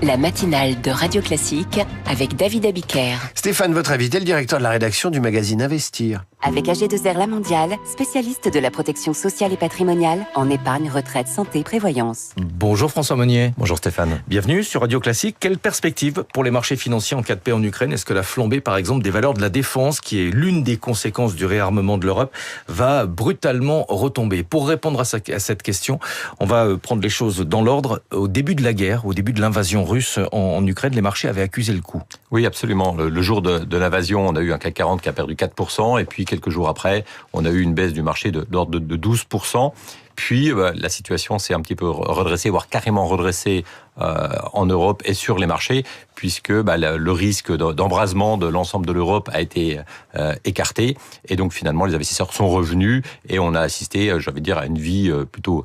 La matinale de Radio Classique avec David Abiker. Stéphane, votre invité, le directeur de la rédaction du magazine Investir. Avec AG2R La Mondiale, spécialiste de la protection sociale et patrimoniale en épargne, retraite, santé, prévoyance. Bonjour François Monnier. Bonjour Stéphane. Bienvenue sur Radio Classique. Quelle perspective pour les marchés financiers en cas de paix en Ukraine ? Est-ce que la flambée, par exemple, des valeurs de la défense, qui est l'une des conséquences du réarmement de l'Europe, va brutalement retomber ? Pour répondre à cette question, on va prendre les choses dans l'ordre. Au début de la guerre, au début de l'invasion russe en Ukraine, les marchés avaient accusé le coup. Oui, absolument. Le jour de l'invasion, on a eu un CAC 40 qui a perdu 4%, et puis quelques jours après, on a eu une baisse du marché de l'ordre de 12%. Puis la situation s'est un petit peu redressée, voire carrément redressée en Europe et sur les marchés, puisque le risque d'embrasement de l'ensemble de l'Europe a été écarté. Et donc finalement, les investisseurs sont revenus et on a assisté, à une vie plutôt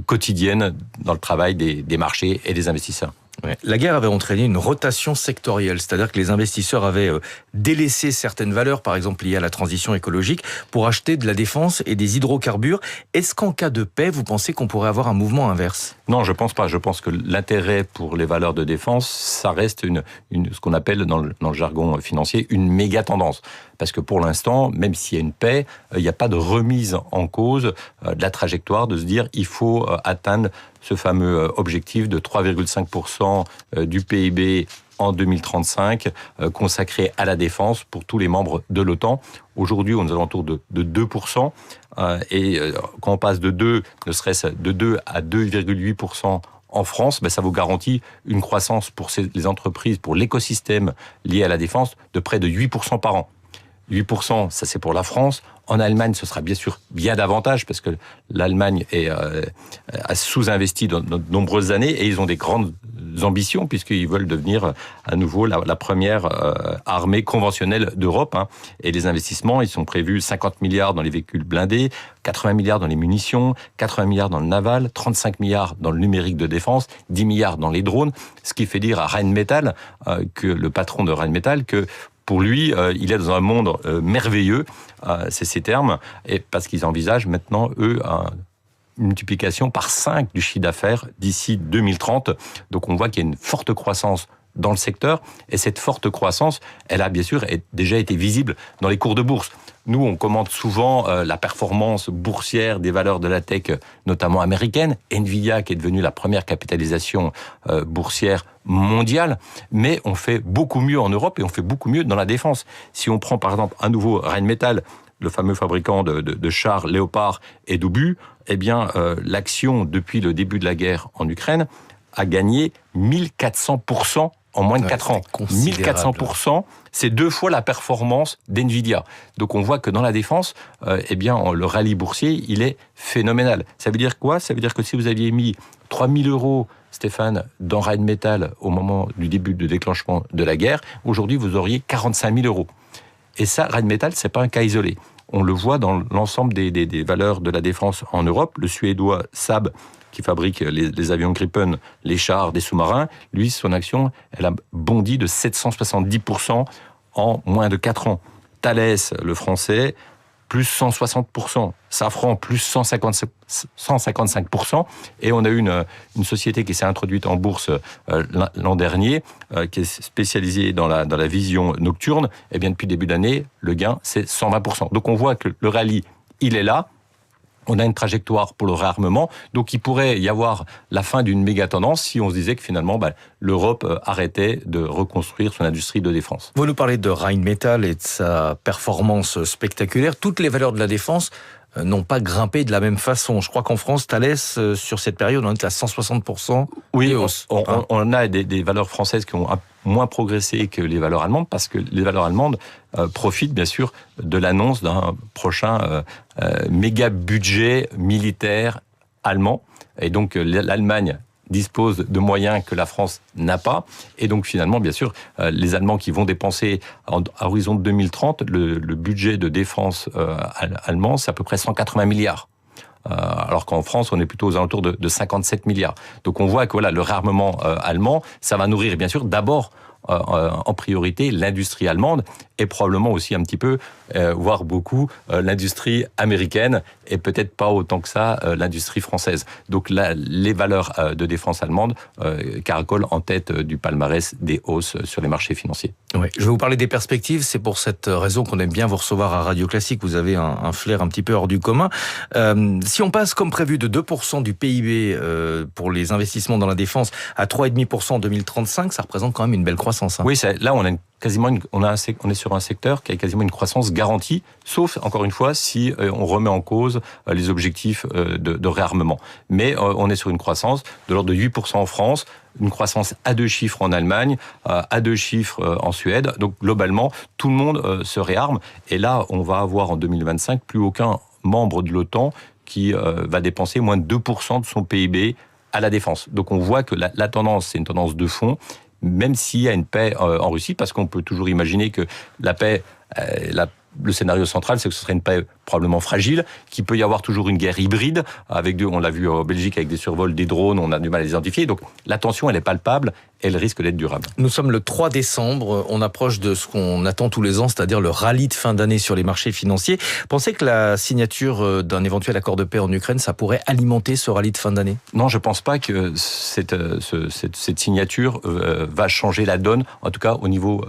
quotidienne dans le travail des marchés et des investisseurs. Ouais. La guerre avait entraîné une rotation sectorielle, c'est-à-dire que les investisseurs avaient délaissé certaines valeurs, par exemple liées à la transition écologique, pour acheter de la défense et des hydrocarbures. Est-ce qu'en cas de paix, vous pensez qu'on pourrait avoir un mouvement inverse ? Non, je pense pas. Je pense que l'intérêt pour les valeurs de défense, ça reste ce qu'on appelle dans le jargon financier une méga tendance. Parce que pour l'instant, même s'il y a une paix, il n'y a pas de remise en cause de la trajectoire de se dire il faut atteindre ce fameux objectif de 3,5% du PIB en 2035, consacré à la défense pour tous les membres de l'OTAN. Aujourd'hui, on est aux alentours de 2%. Et quand on passe de 2, ne serait-ce de 2 à 2,8% en France, ça vous garantit une croissance pour les entreprises, pour l'écosystème lié à la défense, de près de 8% par an. 8%, ça c'est pour la France. En Allemagne, ce sera bien sûr bien davantage parce que l'Allemagne a sous-investi dans de nombreuses années et ils ont des grandes ambitions puisqu'ils veulent devenir à nouveau la première armée conventionnelle d'Europe. Et les investissements, ils sont prévus 50 milliards dans les véhicules blindés, 80 milliards dans les munitions, 80 milliards dans le naval, 35 milliards dans le numérique de défense, 10 milliards dans les drones. Ce qui fait dire à Rheinmetall, que le patron de Rheinmetall, que pour lui, il est dans un monde merveilleux, c'est ces termes, et parce qu'ils envisagent maintenant, eux, une multiplication par 5 du chiffre d'affaires d'ici 2030. Donc on voit qu'il y a une forte croissance dans le secteur, et cette forte croissance, elle a bien sûr déjà été visible dans les cours de bourse. Nous, on commente souvent la performance boursière des valeurs de la tech, notamment américaines. Nvidia, qui est devenue la première capitalisation boursière mondiale. Mais on fait beaucoup mieux en Europe et on fait beaucoup mieux dans la défense. Si on prend par exemple un nouveau Rheinmetall, le fameux fabricant de chars Léopard et d'obus, l'action, depuis le début de la guerre en Ukraine, a gagné 1400% en moins de 4 ans. 1400%, c'est 2 fois la performance d'Nvidia. Donc on voit que dans la défense, le rallye boursier, il est phénoménal. Ça veut dire quoi ? Ça veut dire que si vous aviez mis 3 000 €, Stéphane, dans Rheinmetall au moment du début de déclenchement de la guerre, aujourd'hui vous auriez 45 000 €. Et ça, Rheinmetall, c'est pas un cas isolé. On le voit dans l'ensemble des valeurs de la défense en Europe. Le Suédois Saab, qui fabrique les avions Gripen, les chars, des sous-marins, lui, son action, elle a bondi de 770% en moins de 4 ans. Thales, le français, plus 160%. Safran, plus 155%. Et on a eu une société qui s'est introduite en bourse l'an dernier, qui est spécialisée dans la vision nocturne. Et bien, depuis le début d'année, le gain, c'est 120%. Donc on voit que le rallye, il est là. On a une trajectoire pour le réarmement, donc il pourrait y avoir la fin d'une méga tendance si on se disait que finalement l'Europe arrêtait de reconstruire son industrie de défense. Vous nous parlez de Rheinmetall et de sa performance spectaculaire. Toutes les valeurs de la défense n'ont pas grimpé de la même façon. Je crois qu'en France, Thales, sur cette période, on est à 160%. Oui, on a des valeurs françaises qui ont moins progressé que les valeurs allemandes, parce que les valeurs allemandes profitent bien sûr de l'annonce d'un prochain méga budget militaire allemand. Et donc l'Allemagne dispose de moyens que la France n'a pas. Et donc finalement, bien sûr, les Allemands qui vont dépenser à horizon de 2030, le budget de défense allemand, c'est à peu près 180 milliards. Alors qu'en France, on est plutôt aux alentours de 57 milliards. Donc on voit que le réarmement allemand, ça va nourrir bien sûr d'abord en priorité l'industrie allemande et probablement aussi un petit peu, voire beaucoup, l'industrie américaine et peut-être pas autant que ça l'industrie française. Donc là, les valeurs de défense allemandes caracolent en tête du palmarès des hausses sur les marchés financiers. Oui, je vais vous parler des perspectives. C'est pour cette raison qu'on aime bien vous recevoir à Radio Classique. Vous avez un flair un petit peu hors du commun. Si on passe comme prévu de 2% du PIB pour les investissements dans la défense à 3,5% en 2035, ça représente quand même une belle croissance. Hein. Oui, là on a on est sur un secteur qui a quasiment une croissance garantie, sauf, encore une fois, si on remet en cause les objectifs de réarmement. Mais on est sur une croissance de l'ordre de 8% en France, une croissance à 2 chiffres en Allemagne, à 2 chiffres en Suède. Donc, globalement, tout le monde se réarme. Et là, on va avoir en 2025 plus aucun membre de l'OTAN qui va dépenser moins de 2% de son PIB à la défense. Donc, on voit que la tendance, c'est une tendance de fond, même s'il y a une paix en Russie, parce qu'on peut toujours imaginer que la paix, le scénario central, c'est que ce serait une paix probablement fragile, qu'il peut y avoir toujours une guerre hybride, on l'a vu en Belgique avec des survols, des drones, on a du mal à les identifier. Donc la tension, elle est palpable, elle risque d'être durable. Nous sommes le 3 décembre, on approche de ce qu'on attend tous les ans, c'est-à-dire le rallye de fin d'année sur les marchés financiers. Pensez que la signature d'un éventuel accord de paix en Ukraine, ça pourrait alimenter ce rallye de fin d'année ? Non, je pense pas que cette signature va changer la donne, en tout cas au niveau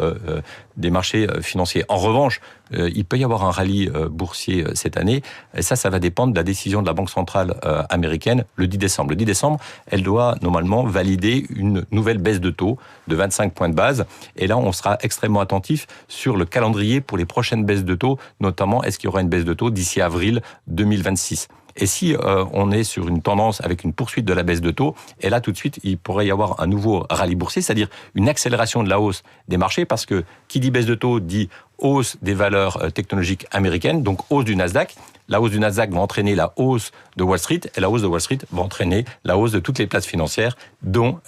des marchés financiers. En revanche, il peut y avoir un rallye boursier cette année, et ça va dépendre de la décision de la Banque centrale américaine le 10 décembre. Le 10 décembre, elle doit normalement valider une nouvelle baisse de taux de 25 points de base, et là on sera extrêmement attentif sur le calendrier pour les prochaines baisses de taux, notamment est-ce qu'il y aura une baisse de taux d'ici avril 2026. Et si on est sur une tendance avec une poursuite de la baisse de taux, et là tout de suite il pourrait y avoir un nouveau rallye boursier, c'est-à-dire une accélération de la hausse des marchés, parce que qui dit baisse de taux dit hausse des valeurs technologiques américaines, donc hausse du Nasdaq. La hausse du Nasdaq va entraîner la hausse de Wall Street, et la hausse de Wall Street va entraîner la hausse de toutes les places financières, dont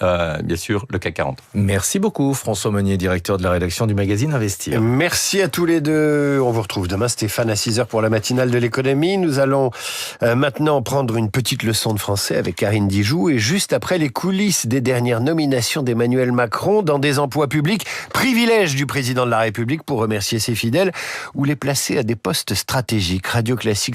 bien sûr le CAC 40. Merci beaucoup François Meunier, directeur de la rédaction du magazine Investir. Merci à tous les deux. On vous retrouve demain, Stéphane, à 6h pour la matinale de l'économie. Nous allons maintenant prendre une petite leçon de français avec Karine Dijoux, et juste après les coulisses des dernières nominations d'Emmanuel Macron dans des emplois publics, privilège du président de la République pour remercier ses fidèles ou les placer à des postes stratégiques. Radio Classique